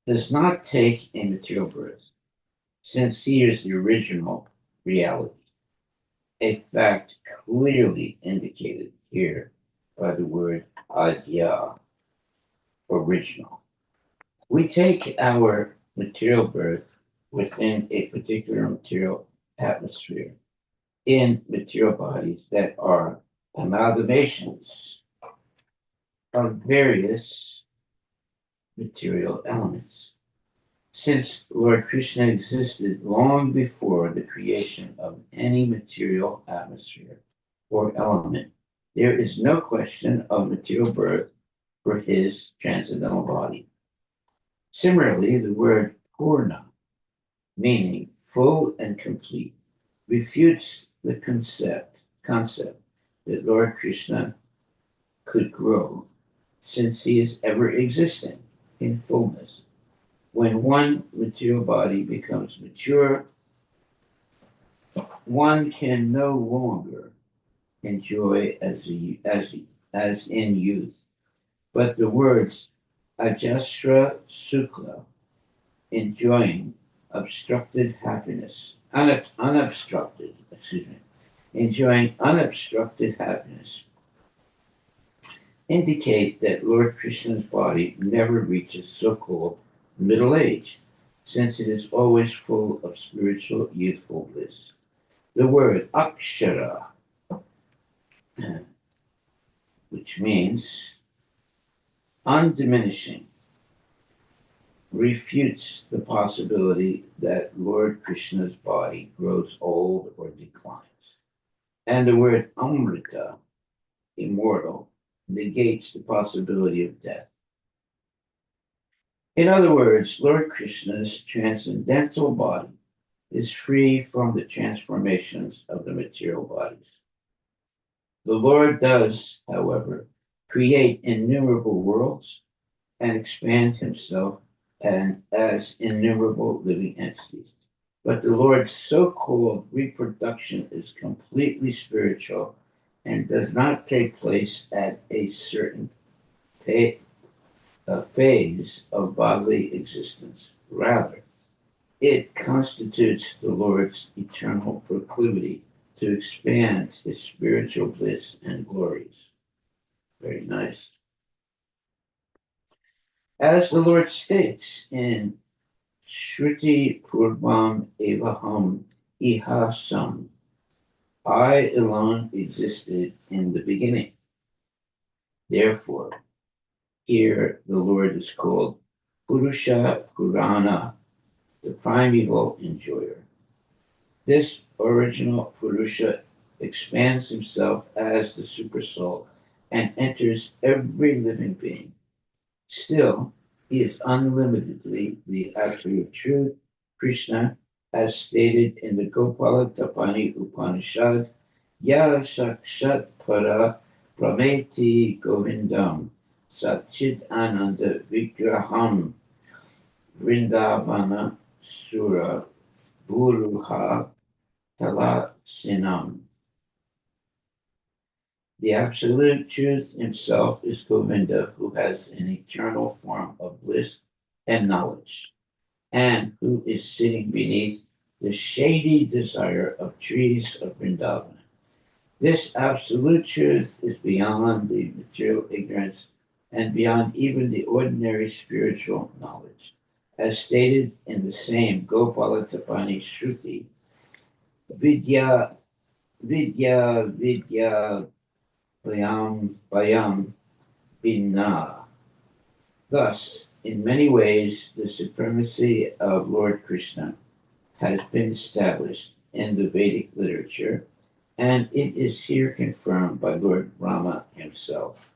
does not take a material birth, since he is the original reality, a fact clearly indicated here by the word adya, original. We take our material birth within a particular material atmosphere in material bodies that are amalgamations of various material elements. Since Lord Krishna existed long before the creation of any material atmosphere or element, there is no question of material birth for his transcendental body. Similarly, the word purna, meaning full and complete, refutes the concept that Lord Krishna could grow, since he is ever existing in fullness. When one material body becomes mature, one can no longer enjoy as in youth. But the words ajastra sukla, enjoying obstructed happiness, unobstructed, enjoying unobstructed happiness, indicate that Lord Krishna's body never reaches so-called middle age, since it is always full of spiritual youthful bliss. The word akshara, which means undiminishing, refutes the possibility that Lord Krishna's body grows old or declines. And the word amrita, immortal, negates the possibility of death. In other words, Lord Krishna's transcendental body is free from the transformations of the material bodies. The Lord does, however, create innumerable worlds and expand himself and as innumerable living entities. But the Lord's so-called reproduction is completely spiritual and does not take place at a certain phase of bodily existence. Rather, it constitutes the Lord's eternal proclivity to expand his spiritual bliss and glories. Very nice. As the Lord states in Shruti Purvam Evaham Ihasam, I alone existed in the beginning. Therefore, here the Lord is called Purusha Purana, the primeval enjoyer. This original Purusha expands himself as the Supersoul and enters every living being. Still, he is unlimitedly the absolute truth, Krishna, as stated in the Gopala Tapani Upanishad, Ya Sakshat Para Prameti Govindam Satchit Ananda Vigraham Vrindavana Sura Buruha Talasinam. The absolute truth himself is Govinda, who has an eternal form of bliss and knowledge, and who is sitting beneath the shady desire of trees of Vrindavana. This absolute truth is beyond the material ignorance and beyond even the ordinary spiritual knowledge. As stated in the same Gopala Tapani Shruti, Vidya, Vidya, Bayam Binna. Thus, in many ways, the supremacy of Lord Krishna has been established in the Vedic literature, and it is here confirmed by Lord Rama himself.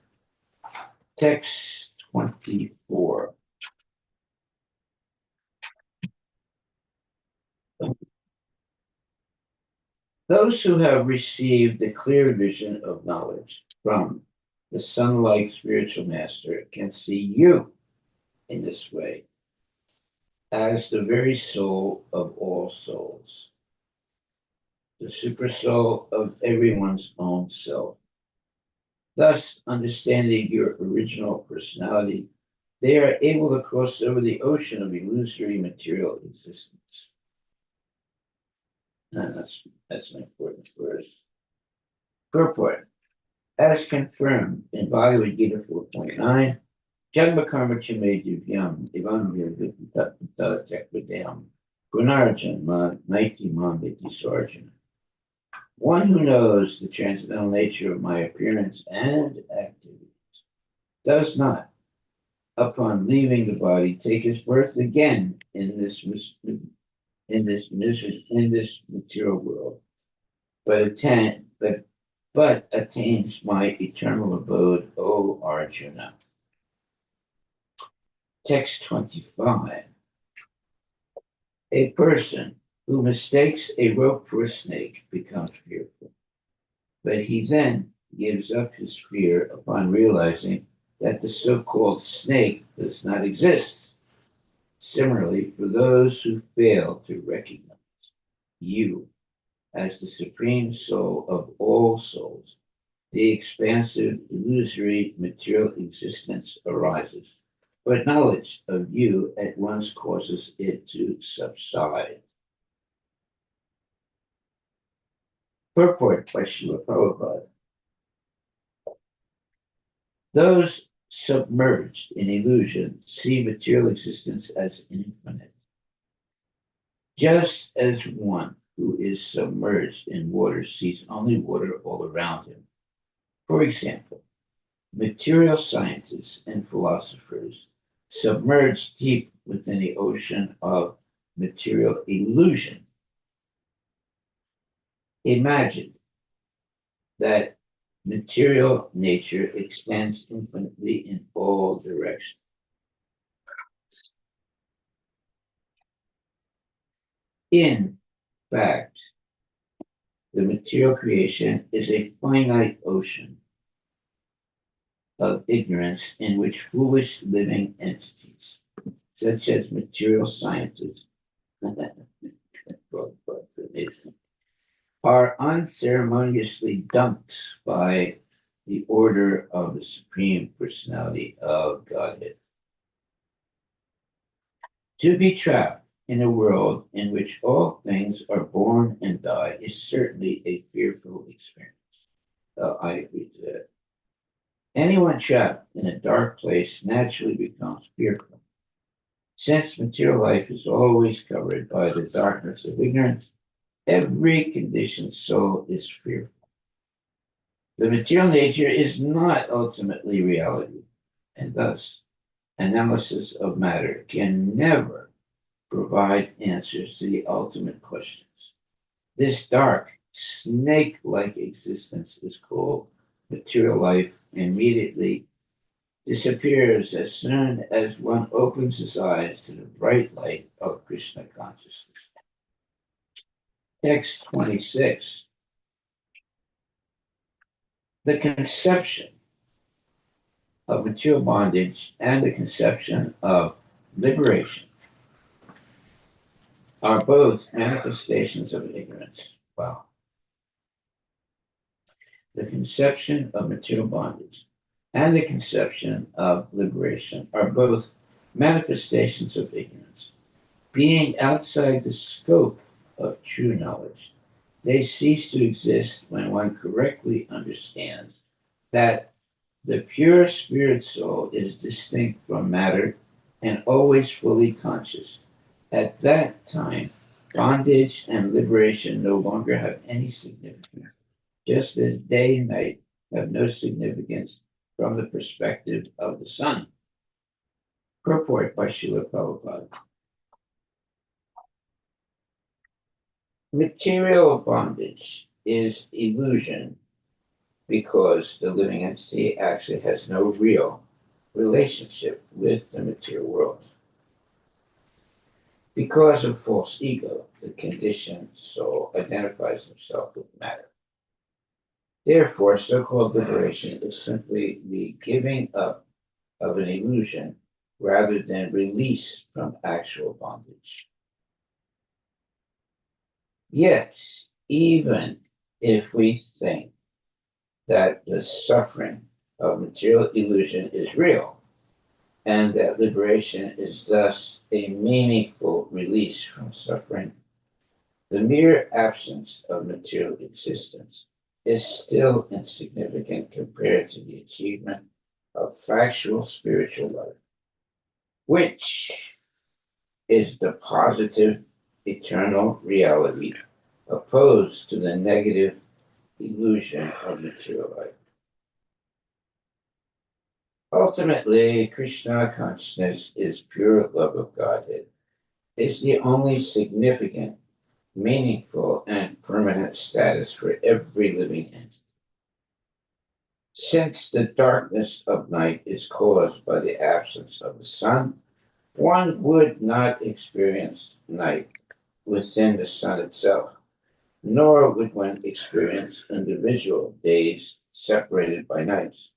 Text 24. Those who have received the clear vision of knowledge from the sun-like spiritual master can see you in this way as the very soul of all souls, the super soul of everyone's own self. Thus, understanding your original personality, they are able to cross over the ocean of illusory material existence. And that's an important verse. Purport. As confirmed in Bhagavad Gita 4.9, Jagmakarma Chime Divyam Evam Virvidata Tekvidam Gunarjan Naiti Mambiti Sarjana. One who knows the transcendental nature of my appearance and activities does not, upon leaving the body, take his birth again in this material world, but attains my eternal abode, O Arjuna. Text 25. A person who mistakes a rope for a snake becomes fearful, but he then gives up his fear upon realizing that the so-called snake does not exist. Similarly, for those who fail to recognize you as the supreme soul of all souls, the expansive, illusory material existence arises, but knowledge of you at once causes it to subside. Purport by Srila Prabhupada. Those submerged in illusion see material existence as infinite, just as one who is submerged in water sees only water all around him. For example, material scientists and philosophers submerged deep within the ocean of material illusion imagine that material nature extends infinitely in all directions. In fact, the material creation is a finite ocean of ignorance in which foolish living entities, such as material scientists, are unceremoniously dumped by the order of the Supreme Personality of Godhead. To be trapped in a world in which all things are born and die is certainly a fearful experience. I agree to that. Anyone trapped in a dark place naturally becomes fearful. Since material life is always covered by the darkness of ignorance, every conditioned soul is fearful. The material nature is not ultimately reality, and thus analysis of matter can never provide answers to the ultimate questions. This dark, snake-like existence is called material life and immediately disappears as soon as one opens his eyes to the bright light of Krishna consciousness. Text 26. The conception of material bondage and the conception of liberation are both manifestations of ignorance. Wow. The conception of material bondage and the conception of liberation are both manifestations of ignorance. Being outside the scope of true knowledge, they cease to exist when one correctly understands that the pure spirit soul is distinct from matter and always fully conscious. At that time, bondage and liberation no longer have any significance, just as day and night have no significance from the perspective of the sun. Purport by Srila Prabhupada. Material bondage is illusion because the living entity actually has no real relationship with the material world. Because of false ego, the conditioned soul identifies himself with matter. Therefore, so-called liberation is simply the giving up of an illusion rather than release from actual bondage. Yet, even if we think that the suffering of material illusion is real, and that liberation is thus a meaningful release from suffering. The mere absence of material existence is still insignificant compared to the achievement of factual spiritual life, which is the positive eternal reality opposed to the negative illusion of material life. Ultimately, Krishna consciousness is pure love of Godhead. It's the only significant, meaningful, and permanent status for every living entity. Since the darkness of night is caused by the absence of the sun, one would not experience night within the sun itself, nor would one experience individual days separated by nights.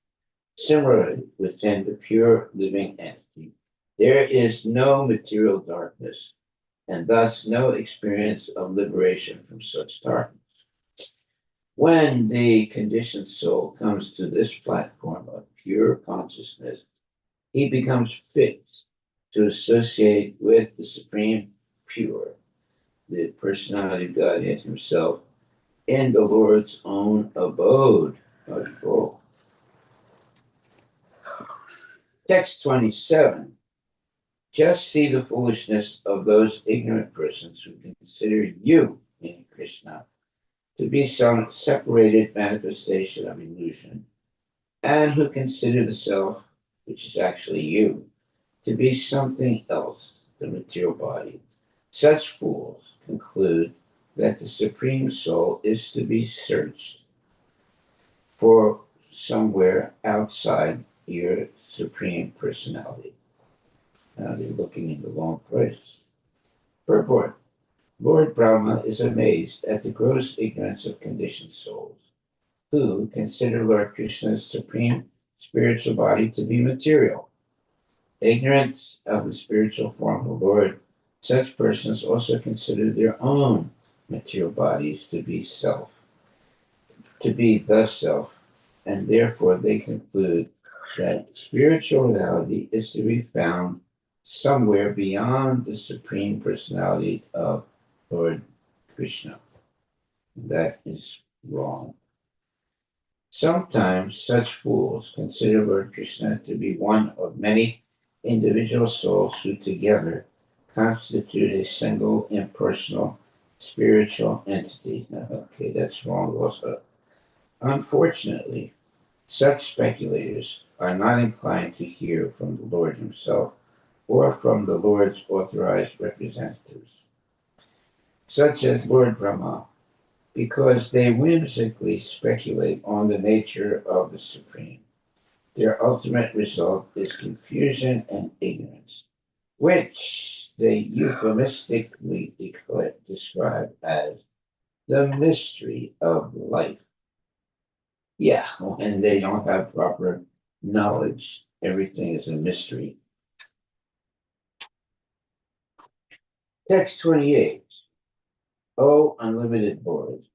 Similarly, within the pure living entity, there is no material darkness, and thus no experience of liberation from such darkness. When the conditioned soul comes to this platform of pure consciousness, he becomes fit to associate with the Supreme Pure, the personality of Godhead himself, in the Lord's own abode. Text 27. Just see the foolishness of those ignorant persons who consider you, meaning Krishna, to be some separated manifestation of illusion, and who consider the self, which is actually you, to be something else, the material body. Such fools conclude that the Supreme Soul is to be searched for somewhere outside your Supreme Personality. Now they're looking in the wrong place. Purport. Lord Brahma is amazed at the gross ignorance of conditioned souls, who consider Lord Krishna's supreme spiritual body to be material. Ignorance of the spiritual form of the Lord, such persons also consider their own material bodies to be the self, and therefore they conclude that spiritual reality is to be found somewhere beyond the Supreme Personality of Lord Krishna. That is wrong. Sometimes such fools consider Lord Krishna to be one of many individual souls who together constitute a single impersonal spiritual entity. Okay, that's wrong also. Unfortunately, such speculators are not inclined to hear from the Lord himself or from the Lord's authorized representatives, such as Lord Brahma, because they whimsically speculate on the nature of the Supreme. Their ultimate result is confusion and ignorance, which they euphemistically describe as the mystery of life. Yeah, when they don't have proper knowledge, everything is a mystery. Text 28. O unlimited Lord,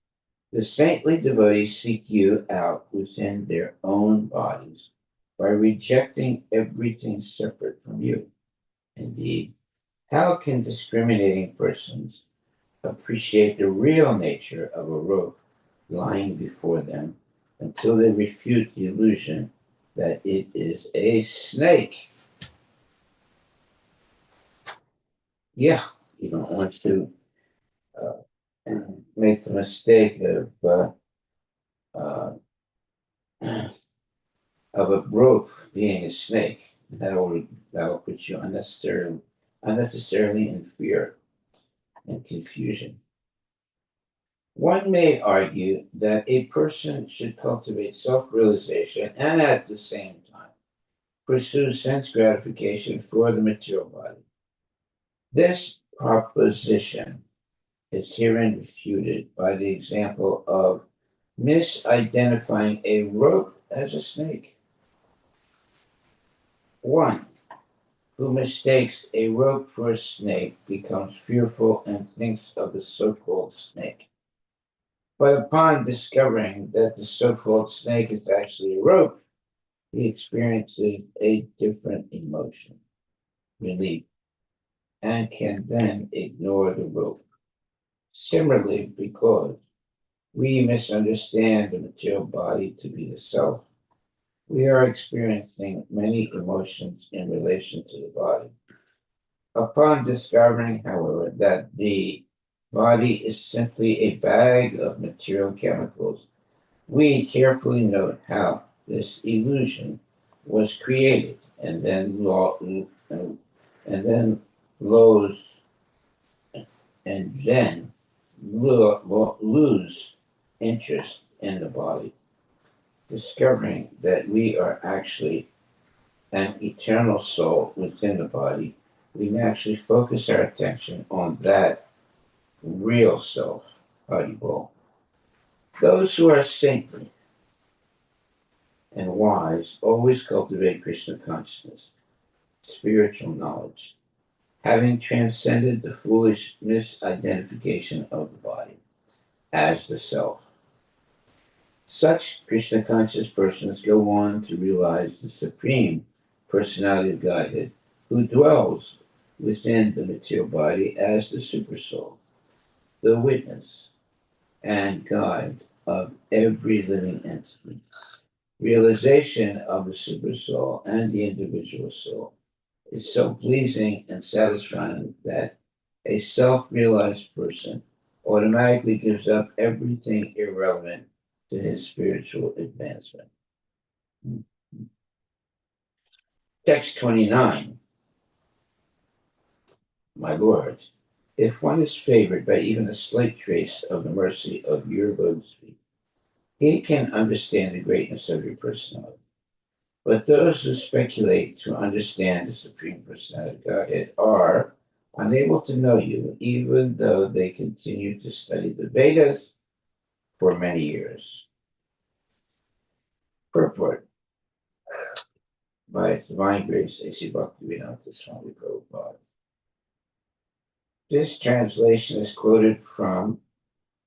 the saintly devotees seek you out within their own bodies by rejecting everything separate from you. Indeed, how can discriminating persons appreciate the real nature of a rope lying before them until they refute the illusion that it is a snake? Yeah, you don't want to make the mistake uh, of a rope being a snake. That will put you unnecessarily in fear and confusion. One may argue that a person should cultivate self-realization and at the same time pursue sense gratification for the material body. This proposition is herein refuted by the example of misidentifying a rope as a snake. One who mistakes a rope for a snake becomes fearful and thinks of the so-called snake. But upon discovering that the so-called snake is actually a rope, he experiences a different emotion, relief, and can then ignore the rope. Similarly, because we misunderstand the material body to be the self, we are experiencing many emotions in relation to the body. Upon discovering, however, that the body is simply a bag of material chemicals, we carefully note how this illusion was created and then lose and then lose interest in the body, discovering that we are actually an eternal soul within the body. We naturally focus our attention on that real self, Haribo. Those who are saintly and wise always cultivate Krishna consciousness, spiritual knowledge, having transcended the foolish misidentification of the body as the self. Such Krishna conscious persons go on to realize the supreme personality of Godhead who dwells within the material body as the supersoul, the witness and guide of every living entity. Realization of the supersoul and the individual soul is so pleasing and satisfying that a self realized person automatically gives up everything irrelevant to his spiritual advancement. Text 29. My Lord, if one is favored by even a slight trace of the mercy of your lotus feet, he can understand the greatness of your personality. But those who speculate to understand the Supreme Personality of Godhead are unable to know you, even though they continue to study the Vedas for many years. Purport by Its Divine Grace, A.C. Bhaktivedanta Swami Prabhupada. This translation is quoted from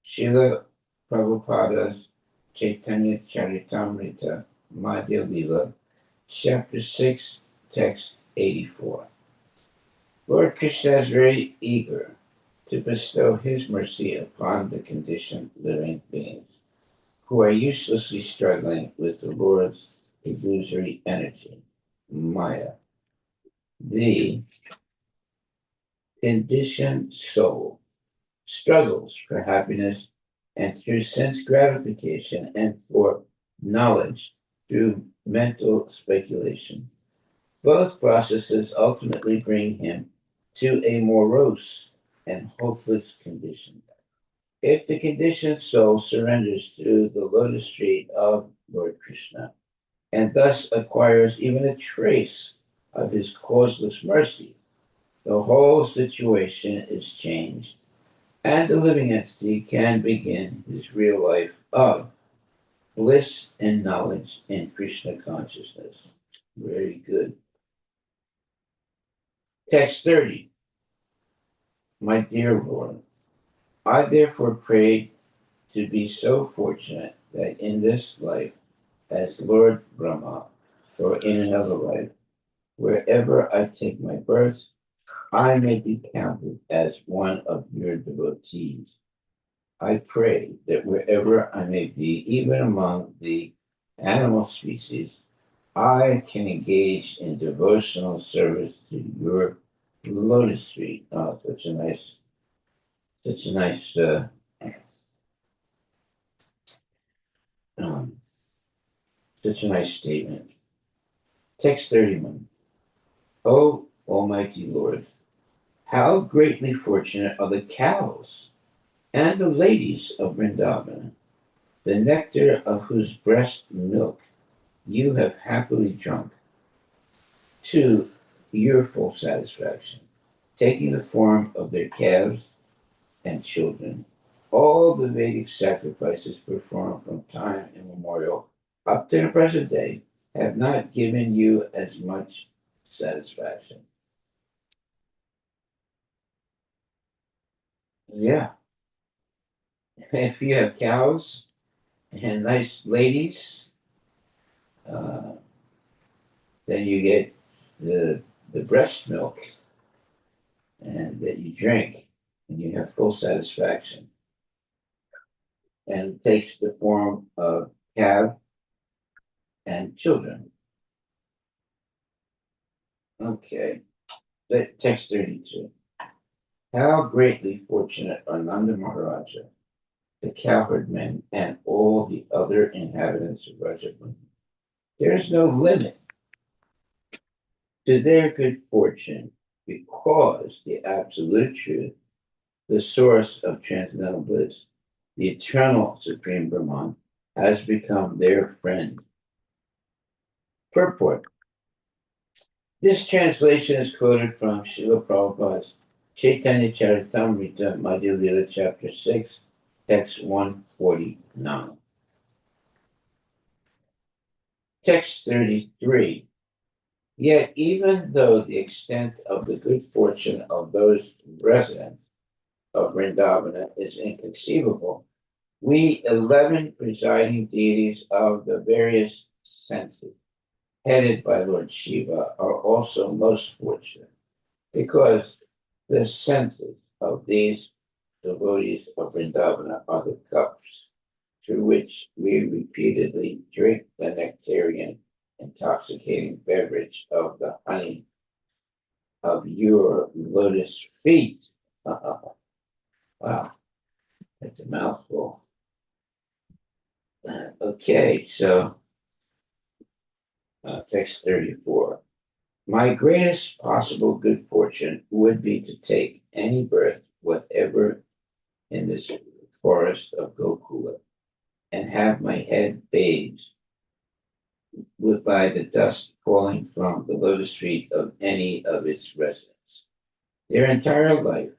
Srila Prabhupada's Chaitanya Charitamrita Madhya Lila, Chapter 6, Text 84. Lord Krishna is very eager to bestow his mercy upon the conditioned living beings who are uselessly struggling with the Lord's illusory energy, Maya. The conditioned soul struggles for happiness and through sense gratification and for knowledge through mental speculation. Both processes ultimately bring him to a morose and hopeless condition. If the conditioned soul surrenders to the lotus feet of Lord Krishna and thus acquires even a trace of his causeless mercy, the whole situation is changed and the living entity can begin his real life of bliss and knowledge in Krishna consciousness. Very good. Text 30. My dear Lord, I therefore pray to be so fortunate that in this life, as Lord Brahma, or in another life, wherever I take my birth, I may be counted as one of your devotees. I pray that wherever I may be, even among the animal species, I can engage in devotional service to your lotus feet. Oh, such a nice, um, such a nice statement. Text 31. O Almighty Lord, how greatly fortunate are the cows and the ladies of Vrindavan, the nectar of whose breast milk you have happily drunk to your full satisfaction, taking the form of their calves and children. All the Vedic sacrifices performed from time immemorial up to the present day have not given you as much satisfaction. Yeah, if you have cows and nice ladies, uh, Then you get the breast milk and that you drink, and you have full satisfaction. And it takes the form of calf and children. Okay, text 32. How greatly fortunate are Nanda Maharaja, the cowherd men, and all the other inhabitants of Rajabun. There is no limit to their good fortune because the absolute truth, the source of transcendental bliss, the eternal supreme Brahman, has become their friend. Purport. This translation is quoted from Srila Prabhupada's Chaitanya Charitamrita Madhya Lila, Chapter 6, Text 149. Text 33. Yet, even though the extent of the good fortune of those residents of Vrindavana is inconceivable, we 11 presiding deities of the various senses, headed by Lord Shiva, are also most fortunate, because the senses of these devotees of Vrindavana are the cups through which we repeatedly drink the nectarian, intoxicating beverage of the honey of your lotus feet. Wow, that's a mouthful. Okay, so text 34. My greatest possible good fortune would be to take any birth, whatever, in this forest of Gokula, and have my head bathed by the dust falling from the lotus feet of any of its residents. Their entire life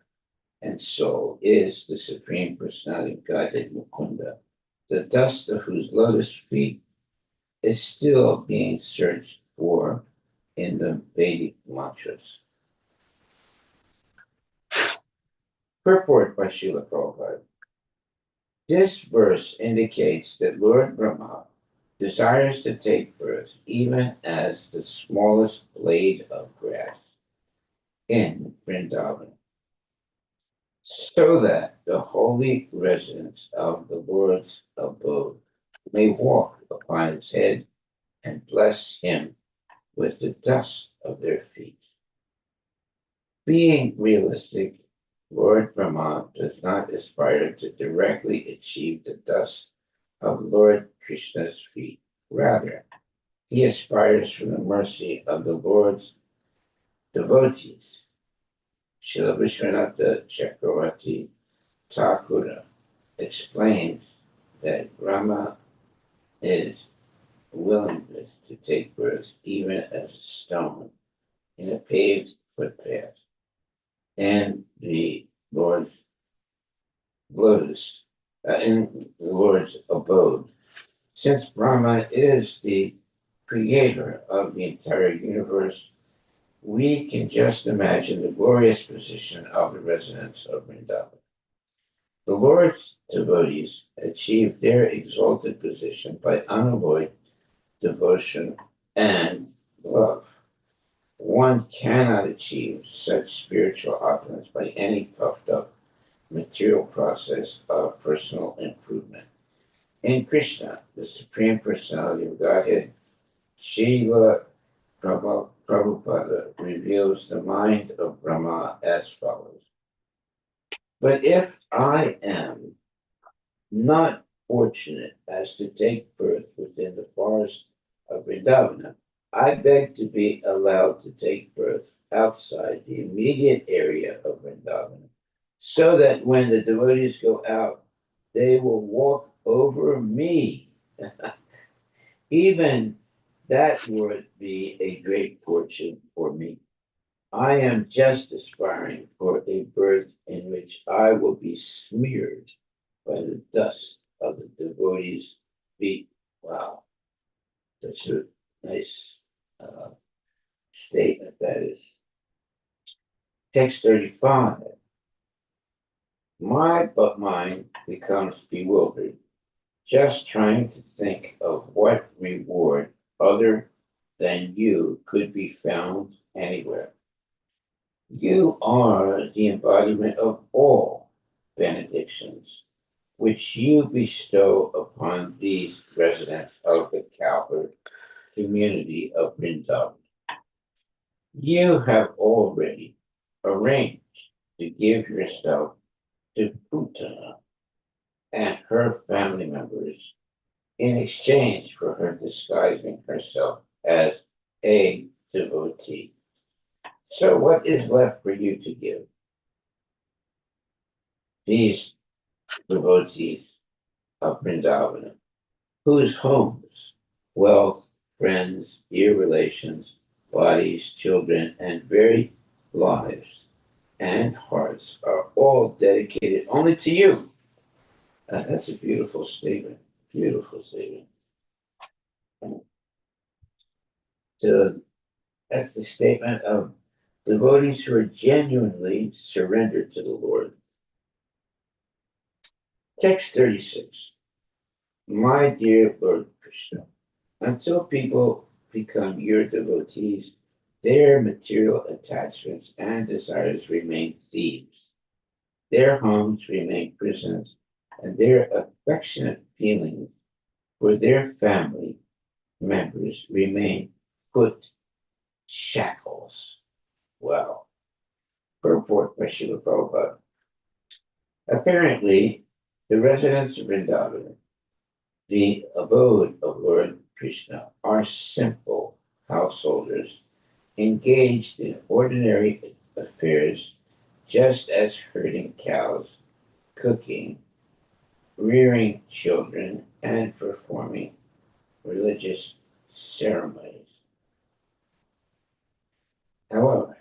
and soul is the Supreme Personality of Godhead Mukunda, the dust of whose lotus feet is still being searched for in the Vedic mantras. Purport by Srila Prabhupada. This verse indicates that Lord Brahma desires to take birth even as the smallest blade of grass in Vrindavan, so that the holy residents of the Lord's abode may walk upon his head and bless him with the dust of their feet. Being realistic, Lord Brahma does not aspire to directly achieve the dust of Lord Krishna's feet. Rather, he aspires for the mercy of the Lord's devotees. Srila Vishwanatha Chakravarti Thakura explains that Brahma is willingness to take birth even as a stone in a paved footpath, and the Lord's lotus, in the Lord's abode. Since Brahma is the creator of the entire universe, we can just imagine the glorious position of the residents of Vrindavan. The Lord's devotees achieve their exalted position by unalloyed devotion and love. One cannot achieve such spiritual opulence by any puffed up material process of personal improvement. In Krishna, the Supreme Personality of Godhead, Srila Prabhupada reveals the mind of Brahma as follows. But if I am not fortunate as to take birth within the forest of Vrindavana, I beg to be allowed to take birth outside the immediate area of Vrindavana, so that when the devotees go out, they will walk over me. Even that would be a great fortune for me. I am just aspiring for a birth in which I will be smeared by the dust of the devotees' feet. Wow, such a nice statement that is. Text 35. My mind becomes bewildered, just trying to think of what reward other than you could be found anywhere. You are the embodiment of all benedictions which you bestow upon these residents of the Calvary community of Vrindavan. You have already arranged to give yourself to Putana and her family members in exchange for her disguising herself as a devotee. So, what is left for you to give these devotees of Vrindavan, whose homes, wealth, friends, dear relations, bodies, children, and very lives and hearts are all dedicated only to you? That's a beautiful statement. Beautiful statement. So that's the statement of devotees who are genuinely surrendered to the Lord. Text 36. My dear Lord Krishna, until people become your devotees, their material attachments and desires remain thieves. Their homes remain prisons, and their affectionate feelings for their family members remain foot shackles. Wow. Purport by Srila Prabhupada. Apparently, the residents of Vrindavan, the abode of Lord Krishna, are simple householders engaged in ordinary affairs, just as herding cows, cooking, rearing children, and performing religious ceremonies. However,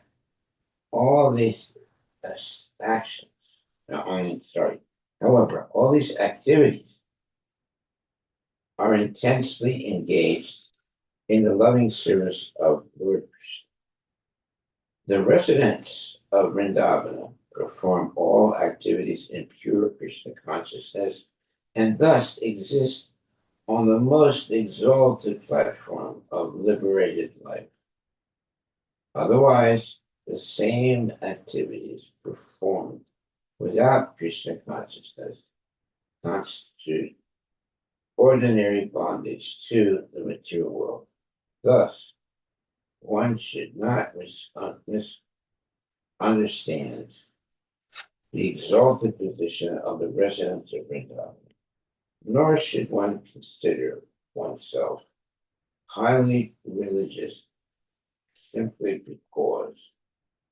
all these actions, however, all these activities are intensely engaged in the loving service of Lord Krishna. The residents of Vrindavana perform all activities in pure Krishna consciousness and thus exist on the most exalted platform of liberated life. Otherwise, the same activities performed without Krishna consciousness constitute ordinary bondage to the material world. Thus, one should not misunderstand the exalted position of the residents of Vrindavan, nor should one consider oneself highly religious simply because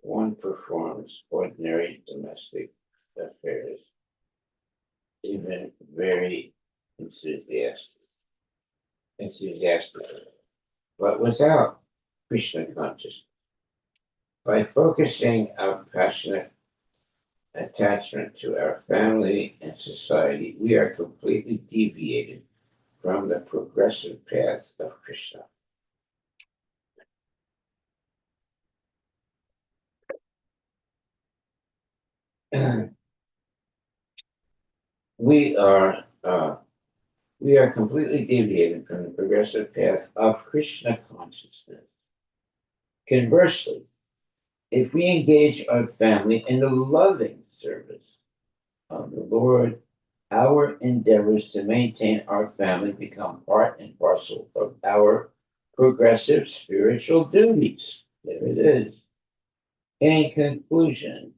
one performs ordinary domestic affairs, even very enthusiastically, but without Krishna consciousness. By focusing our passionate attachment to our family and society, we are completely deviated from the progressive path of Krishna. we are completely deviated from the progressive path of Krishna consciousness. Conversely, if we engage our family in the loving service of the Lord, our endeavors to maintain our family become part and parcel of our progressive spiritual duties. There it is. In conclusion,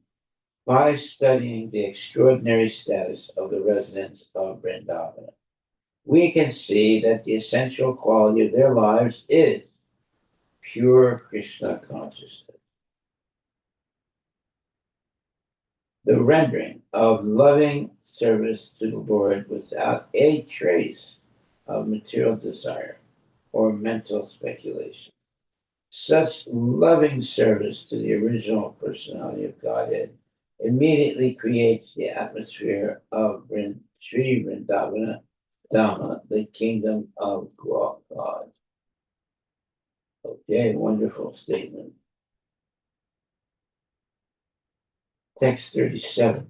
by studying the extraordinary status of the residents of Vrindavan, we can see that the essential quality of their lives is pure Krishna consciousness. The rendering of loving service to the Lord without a trace of material desire or mental speculation. Such loving service to the original personality of Godhead immediately creates the atmosphere of Sri Vrindavana Dhamma, the kingdom of God. Okay, wonderful statement. Text 37.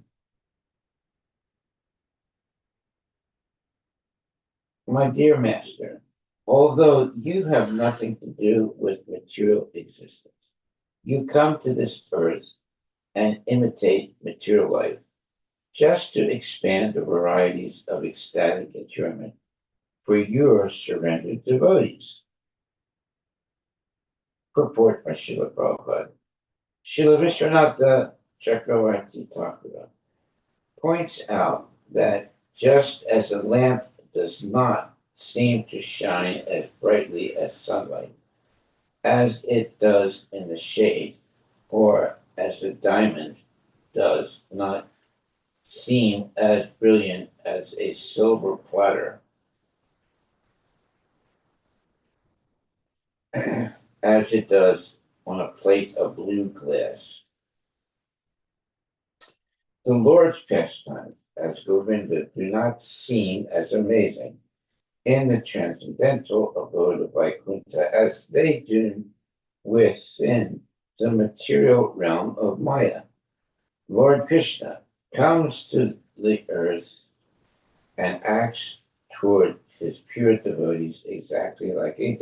My dear Master, Although you have nothing to do with material existence, you come to this earth and imitate material life just to expand the varieties of ecstatic enjoyment for your surrendered devotees. Purport by Srila Prabhupada. Srila Vishwanatha Chakravarti Thakur points out that just as a lamp does not seem to shine as brightly as sunlight, as it does in the shade, or as a diamond does not seem as brilliant as a silver platter, as it does on a plate of blue glass. The Lord's pastimes as Govinda do not seem as amazing in the transcendental abode of Vaikuntha as they do within the material realm of Maya. Lord Krishna comes to the earth and acts toward his pure devotees exactly like a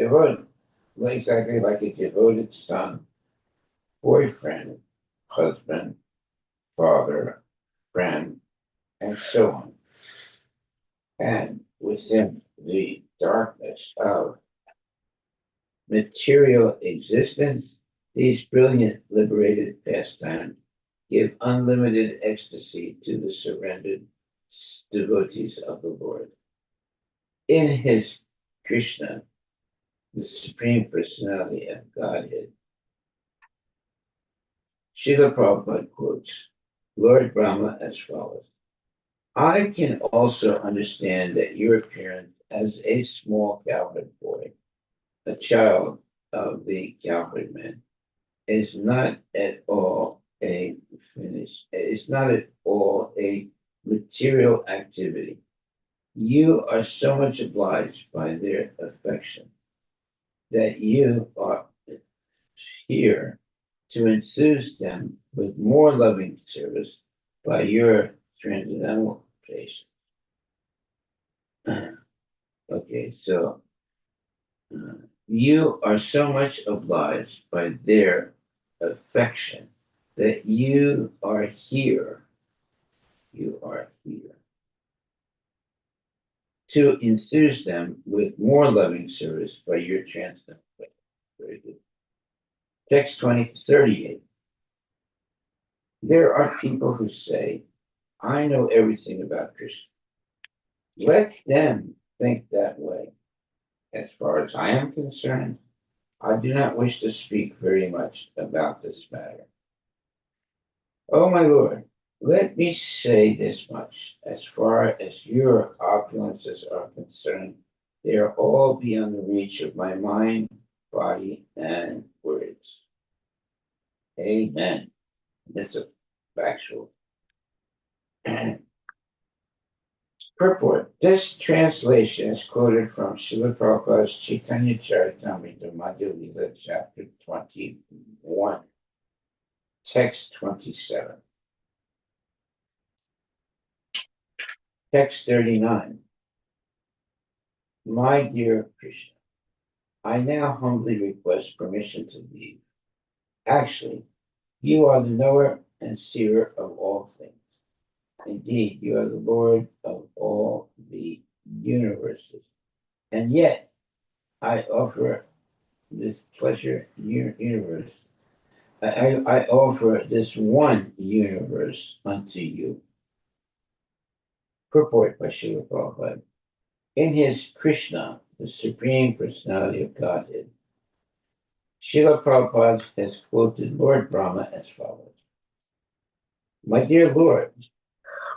devoted son, boyfriend, husband, father, friend, and so on. And within the darkness of material existence, these brilliant liberated pastimes give unlimited ecstasy to the surrendered devotees of the Lord. In his Krishna, the Supreme Personality of Godhead, Srila Prabhupada quotes Lord Brahma as follows: I can also understand that your appearance as a small cowherd boy, a child of the cowherd man, is not at all a material activity. You are so much obliged by their affection that you are here to enthuse them with more loving service by your transcendental patience. Okay, so you are so much obliged by their affection that you are here. You are here to enthuse them with more loving service by your transcendental patience. Very good. Text 38. There are people who say, I know everything about Krishna. Let them think that way. As far as I am concerned, I do not wish to speak very much about this matter. Oh, my Lord, let me say this much. As far as your opulences are concerned, they are all beyond the reach of my mind, body, and words. Amen. That's a factual. Purport. This translation is quoted from Srila Prabhupada's Chaitanya Charitamrita Madhya Lila, chapter 21, text 27. Text 39. My dear Krishna, I now humbly request permission to leave. Actually, you are the knower and seer of all things. Indeed, you are the Lord of all the universes. And yet, I offer this pleasure universe. I offer this one universe unto you. Purport by Srila Prabhupada. In his Krishna, the Supreme Personality of Godhead, Srila Prabhupada has quoted Lord Brahma as follows: My dear Lord,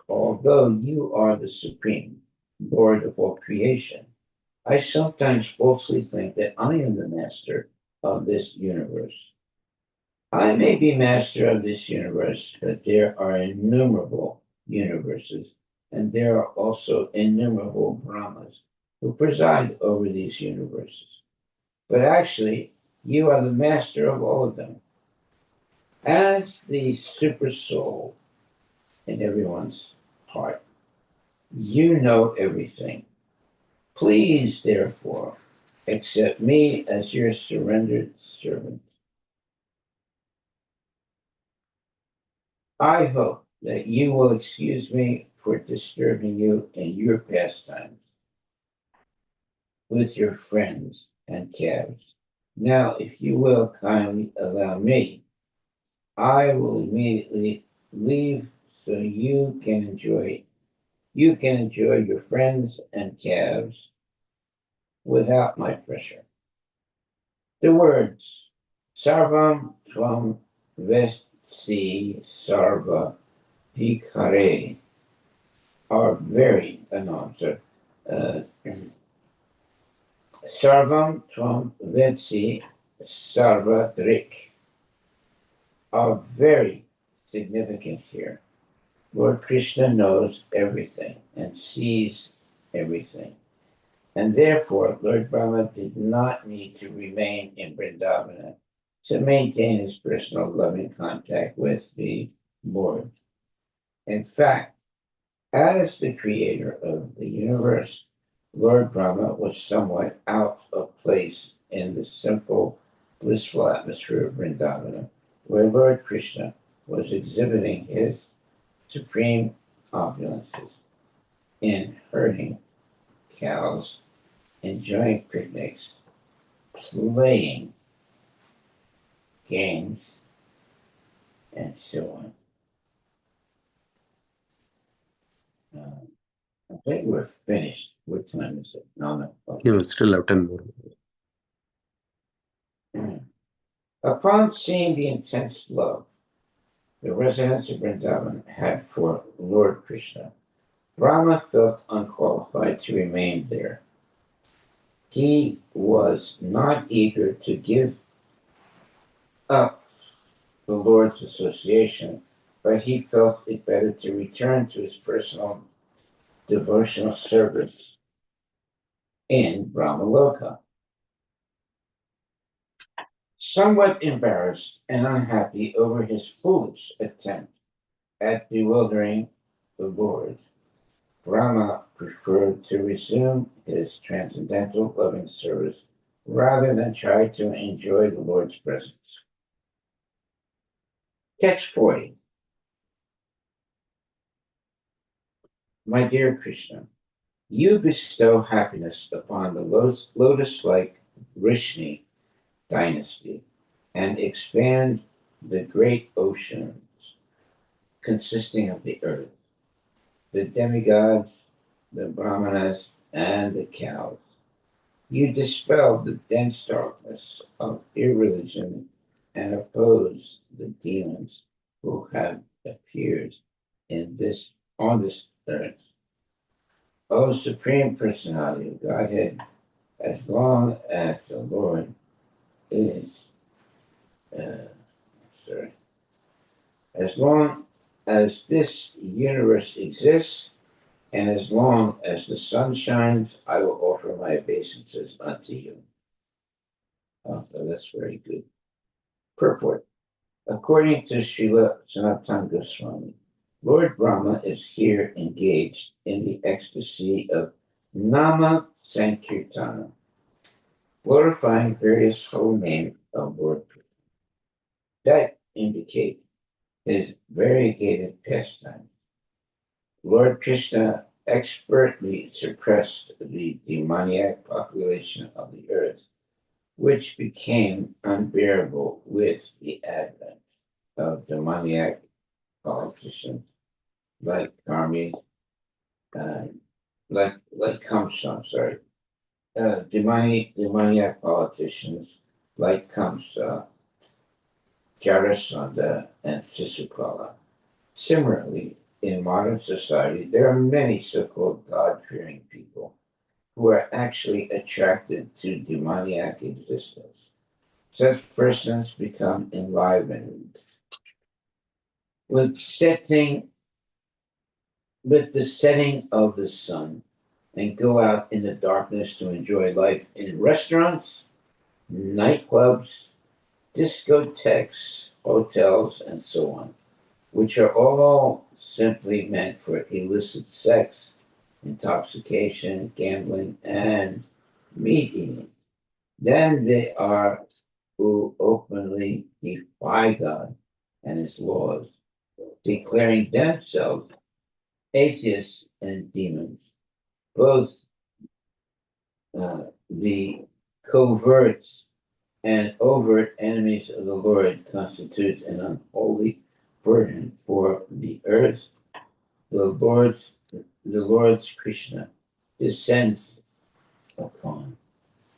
although you are the Supreme Lord of all creation, I sometimes falsely think that I am the master of this universe. I may be master of this universe, but there are innumerable universes, and there are also innumerable Brahmas who preside over these universes. But actually, you are the master of all of them. As the super soul in everyone's heart, you know everything. Please, therefore, accept me as your surrendered servant. I hope that you will excuse me for disturbing you in your pastimes with your friends and calves. Now, if you will kindly allow me, I will immediately leave so you can enjoy your friends and calves without my pressure. The words Sarvam Tvam Vesti Sarva Vikare are very announcer. Uh, Sarvam Tvam Vesti Sarva Drik are very significant here. Lord Krishna knows everything and sees everything. And therefore, Lord Brahma did not need to remain in Vrindavana to maintain his personal loving contact with the Lord. In fact, as the creator of the universe, Lord Brahma was somewhat out of place in the simple, blissful atmosphere of Vrindavana, where Lord Krishna was exhibiting his supreme opulences in herding cows, enjoying picnics, playing games, and so on. I think we're finished. What time is it? No, no. You Okay. will still have 10 more. Upon seeing the intense love the residents of Vrindavan had for Lord Krishna, Brahma felt unqualified to remain there. He was not eager to give up the Lord's association, but he felt it better to return to his personal devotional service in Brahmaloka. Somewhat embarrassed and unhappy over his foolish attempt at bewildering the Lord, Brahma preferred to resume his transcendental loving service rather than try to enjoy the Lord's presence. Text 40. My dear Krishna, you bestow happiness upon the lotus-like Vrishni dynasty and expand the great oceans consisting of the earth, the demigods, the brahmanas, and the cows. You dispel the dense darkness of irreligion and oppose the demons who have appeared in this on this earth. O Supreme Personality of Godhead, as long as the Lord is, uh, sorry, as long as this universe exists, and as long as the sun shines, I will offer my obeisances unto you. Oh, so that's very good. Purport. According to Srila Sanatana Goswami, Lord Brahma is here engaged in the ecstasy of Nama Sankirtana, glorifying various holy names of Lord Krishna that indicate his variegated pastime. Lord Krishna expertly suppressed the demoniac population of the earth, which became unbearable with the advent of demoniac politicians like Karmi, uh, like Kamsa, sorry, demoniac politicians like Kamsa, Jarasandha, and Sisupala. Similarly, in modern society, there are many so-called God-fearing people who are actually attracted to demoniac existence. Such persons become enlivened with setting with the setting of the sun and go out in the darkness to enjoy life in restaurants, nightclubs, discotheques, hotels, and so on, which are all simply meant for illicit sex, intoxication, gambling, and meat eating. Then they are who openly defy God and his laws, declaring themselves atheists and demons. Both the covert and overt enemies of the Lord constitute an unholy burden for the earth. The Lord's Krishna descends upon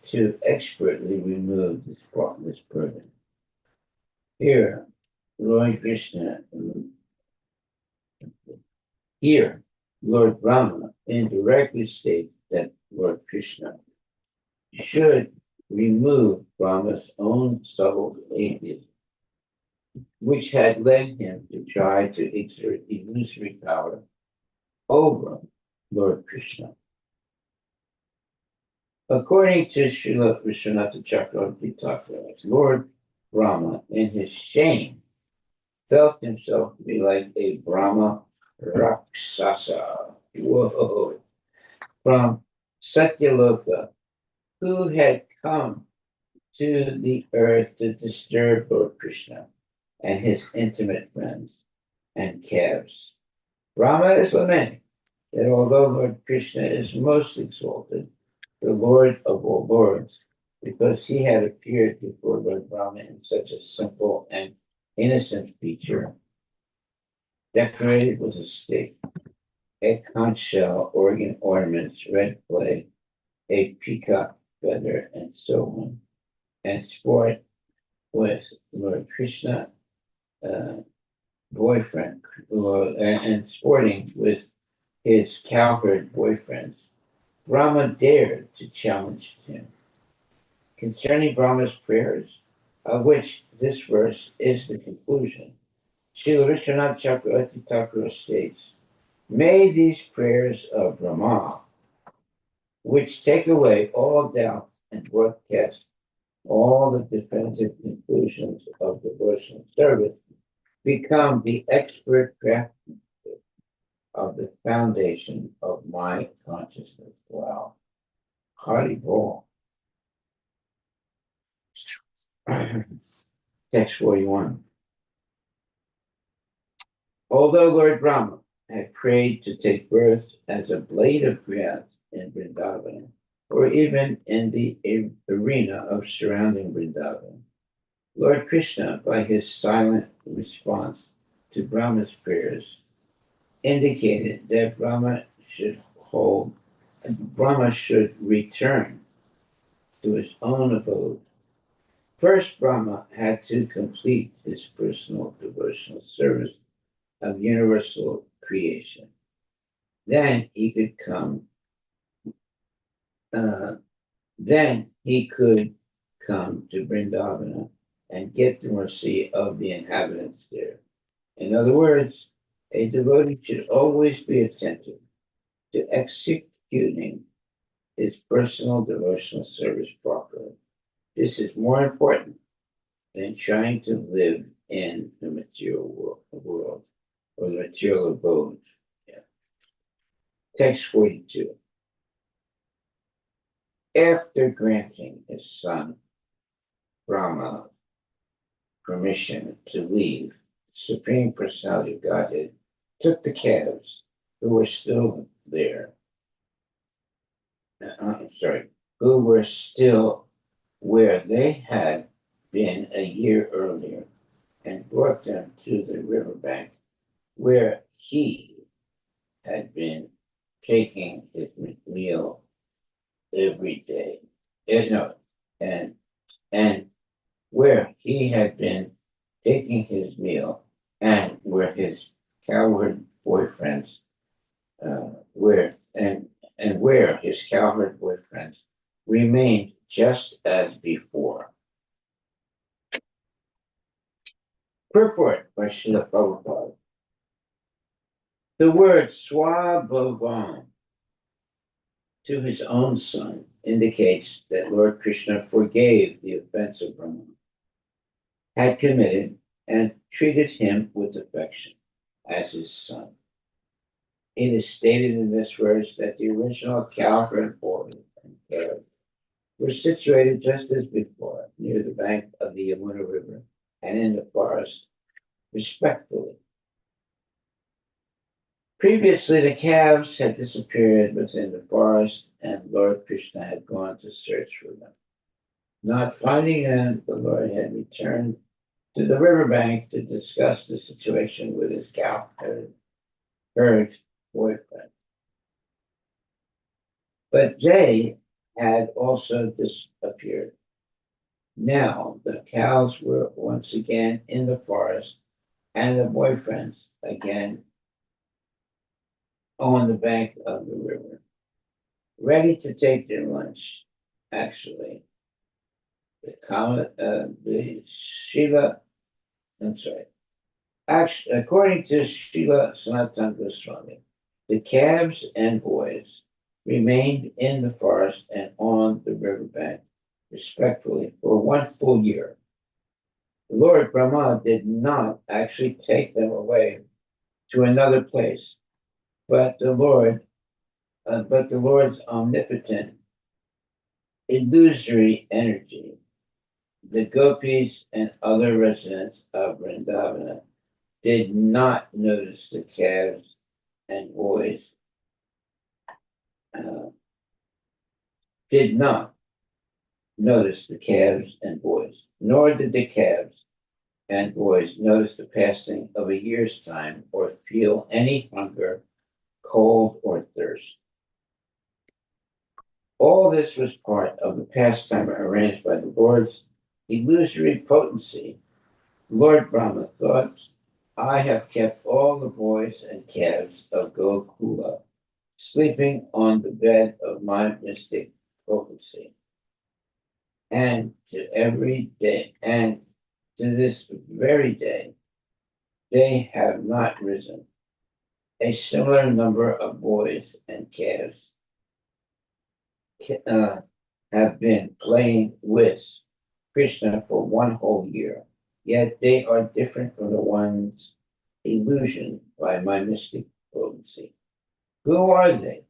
to expertly remove this burden. Here, Lord Krishna, here, Lord Brahma indirectly states that Lord Krishna should remove Brahma's own subtle atheism, which had led him to try to exert illusory power over Lord Krishna. According to Srila Vishwanatha Chakravarti Thakur, Lord Brahma, in his shame, felt himself to be like a Brahma Rakshasa, whoa, from Satyaloka, who had come to the earth to disturb Lord Krishna and his intimate friends and calves. Brahma is lamenting that although Lord Krishna is most exalted, the Lord of all lords, because he had appeared before Lord Brahma in such a simple and innocent feature, decorated with a stick, a conch shell, organ ornaments, red clay, a peacock feather, and so on, and sport with Lord Krishna, boyfriend, and sporting with his cowherd boyfriends. Brahma dared to challenge him concerning Brahma's prayers, of which this verse is the conclusion. Srila Vishwanath Chakravarti Thakur states, "May these prayers of Brahma, which take away all doubt and broadcast all the definitive conclusions of devotional service, become the expert craftsmanship of the foundation of my consciousness." Wow. Harivilas. Text 41. Although Lord Brahma had prayed to take birth as a blade of grass in Vrindavan, or even in the arena of surrounding Vrindavan, Lord Krishna, by his silent response to Brahma's prayers, indicated that Brahma should return to his own abode. First, Brahma had to complete his personal devotional service of universal creation. Then he could come. Then he could come to Vrindavana and get the mercy of the inhabitants there. In other words, a devotee should always be attentive to executing his personal devotional service properly. This is more important than trying to live in the material world or the material abode. Yeah. Text 42. After granting his son Brahma permission to leave, Supreme Personality of Godhead took the calves who were still there. Who were still where they had been a year earlier, and brought them to the riverbank where he had been taking his meal every day. And where he had been taking his meal, and where his cowherd boyfriends where his cowherd boyfriends remained just as before. Purport by Srila Prabhupada. The word Swabhavan to his own son indicates that Lord Krishna forgave the offense of Brahma had committed and treated him with affection as his son. It is stated in this verse that the original cowherd boy and calf were situated just as before, near the bank of the Yamuna River and in the forest, respectively. Previously, the calves had disappeared within the forest, and Lord Krishna had gone to search for them. Not finding them, the Lord had returned to the riverbank to discuss the situation with his herd boyfriend. But they had also disappeared. Now the cows were once again in the forest, and the boyfriends again on the bank of the river, ready to take their lunch. Actually, the Sheila, I'm sorry. Actually, according to Sheila Sanatan Goswami, the calves and boys remained in the forest and on the riverbank, respectfully, for 1 full year. Lord Brahma did not actually take them away to another place, but the Lord's omnipotent, illusory energy, the gopis and other residents of Vrindavana did not notice the calves and boys. Did not notice the calves and boys, nor did the calves and boys notice the passing of a year's time or feel any hunger, cold, or thirst. All this was part of the pastime arranged by the Lord's illusory potency. Lord Brahma thought, I have kept all the boys and calves of Gokula sleeping on the bed of my mystic potency. And to this very day, they have not risen. A similar number of boys and calves have been playing with Krishna for 1 whole year, yet they are different from the ones illusioned by my mystic potency. Who are they?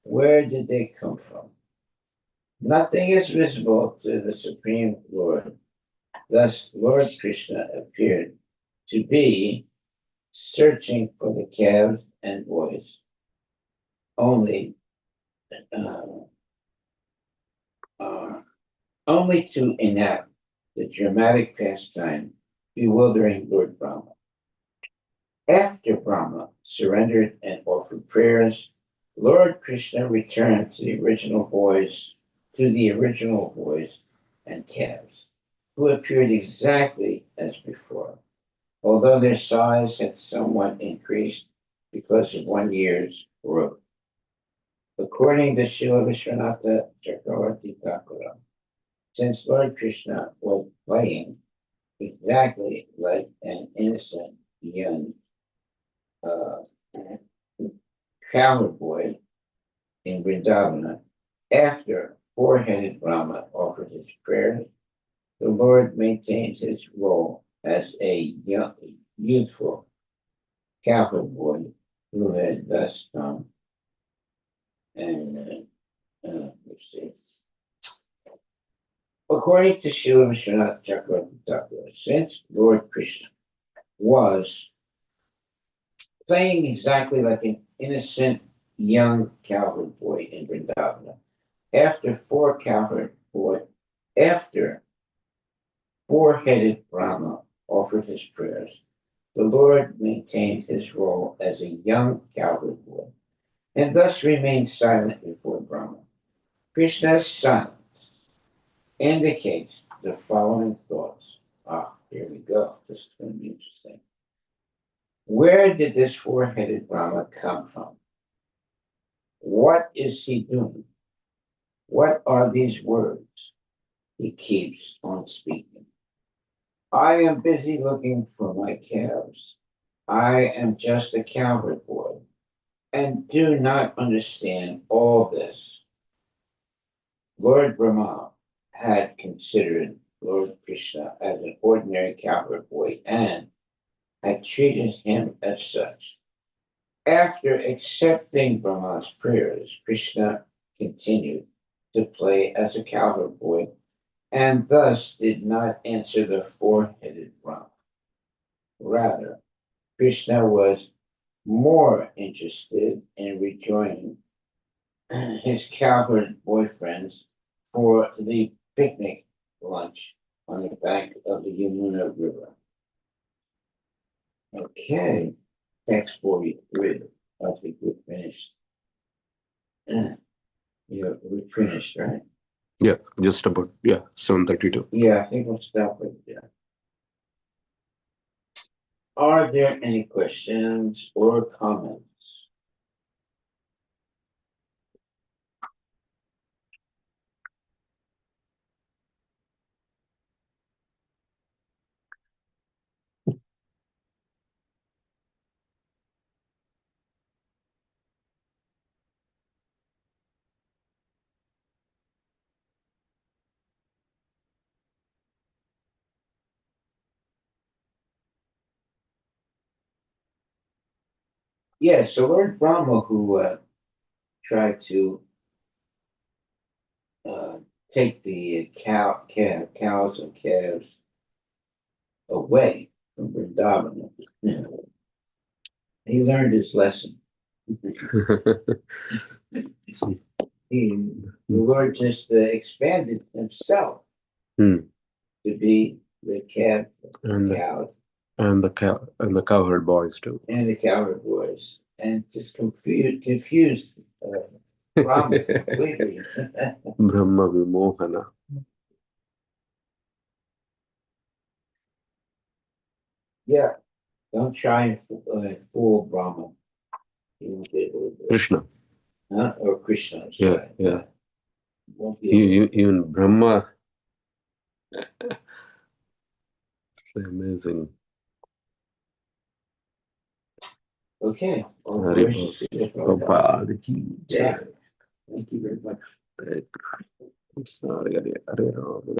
Where did they come from? Nothing is visible to the Supreme Lord. Thus, Lord Krishna appeared to be searching for the calves and boys, only to enact the dramatic pastime, bewildering Lord Brahma. After Brahma surrendered and offered prayers, Lord Krishna returned to the original boys and calves, who appeared exactly as before, although their size had somewhat increased because of 1 year's growth. According to Srila Vishwanatha Chakravarti Thakura, since Lord Krishna was playing exactly like an innocent young cowherd boy in Vrindavana, after four-headed Brahma offered his prayers, the Lord maintained his role as a youthful cowherd boy who had thus come. And let's see. According to Srila Vishwanath Chakravarti Thakur, since Lord Krishna was playing exactly like an innocent young cowherd boy in Vrindavana, after four-headed Brahma offered his prayers, the Lord maintained his role as a young cowherd boy, and thus remained silent before Brahma. Krishna's silence indicates the following thoughts. Here we go. This is going to be interesting. Where did this four-headed Brahma come from? What is he doing? What are these words he keeps on speaking? I am busy looking for my calves. I am just a cowherd boy and do not understand all this. Lord Brahma had considered Lord Krishna as an ordinary cowherd boy and had treated him as such. After accepting Brahma's prayers, Krishna continued, to play as a cowherd boy, and thus did not answer the four-headed Brahma. Rather, Krishna was more interested in rejoining his cowherd boyfriends for the picnic lunch on the bank of the Yamuna River. Okay, text 43. I think we finished. Yeah, we finished, right? Yeah, just about 7:32. Yeah, I think we'll stop right there. Are there any questions or comments? Yeah, so Lord Brahma, who tried to uh, take the cows and calves away from Vrindavan, he learned his lesson. The Lord just expanded himself Hmm. to be the calf, And cows, and the cowherd boys too. and the cowherd boys, and just confused Brahma completely. Brahma Vimohana. Yeah, don't try and fool Brahma. He won't be able to do it. Krishna. Huh? Or Krishna. I'm Yeah, sorry. yeah. Won't be able to. Even Brahma. It's amazing. Okay. All Harivilas. praises to the Lord. Prabhupada ki Yeah. jai. Thank you very much. Hare Krishna. Hare Ram.